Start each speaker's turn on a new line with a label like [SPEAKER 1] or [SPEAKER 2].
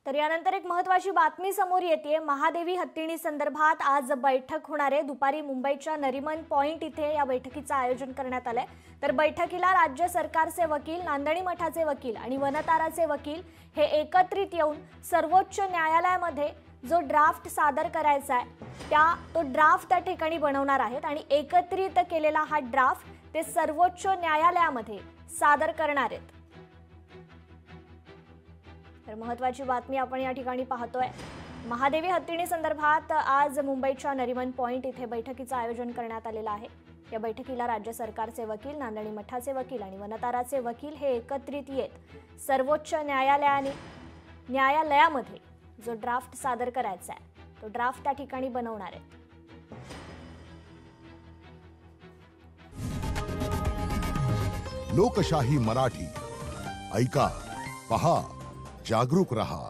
[SPEAKER 1] तर यानंतर एक महत्त्वाची बातमी समोर येते। महादेवी हत्तीणी संदर्भात आज बैठक होणार आहे। दुपारी मुंबईच्या नरिमन पॉइंट इथे या बैठकीचं आयोजन करण्यात आलंय। तर बैठकीला राज्य सरकारचे वकील, नांदणी मठाचे वकील आणि वनताराचे वकील हे एकत्रित येऊन सर्वोच्च न्यायालयामध्ये जो ड्राफ्ट सादर करायचा आहे तो ड्राफ्ट त्या ठिकाणी बनवणार आहेत आणि एकत्रित केलेला हा ड्राफ्ट ते सर्वोच्च न्यायालयामध्ये सादर करणार आहेत। तर महत्त्वाची बातमी आपण या ठिकाणी पाहतोय। महादेवी हत्तीणी संदर्भात आज मुंबईच्या नरिमन पॉइंट इथे बैठकीचं आयोजन करण्यात आलेलं आहे। या बैठकीला राज्य सरकारचे वकील, नांदणी मठाचे वकील आणि वनताराचे वकील हे एकत्रित येत सर्वोच्च न्यायालयामध्ये जो ड्राफ्ट सादर करायचा आहे तो ड्राफ्ट त्या ठिकाणी बनवणार आहेत।
[SPEAKER 2] लोकशाही मराठी ऐका, पहा, जागरूक रहा।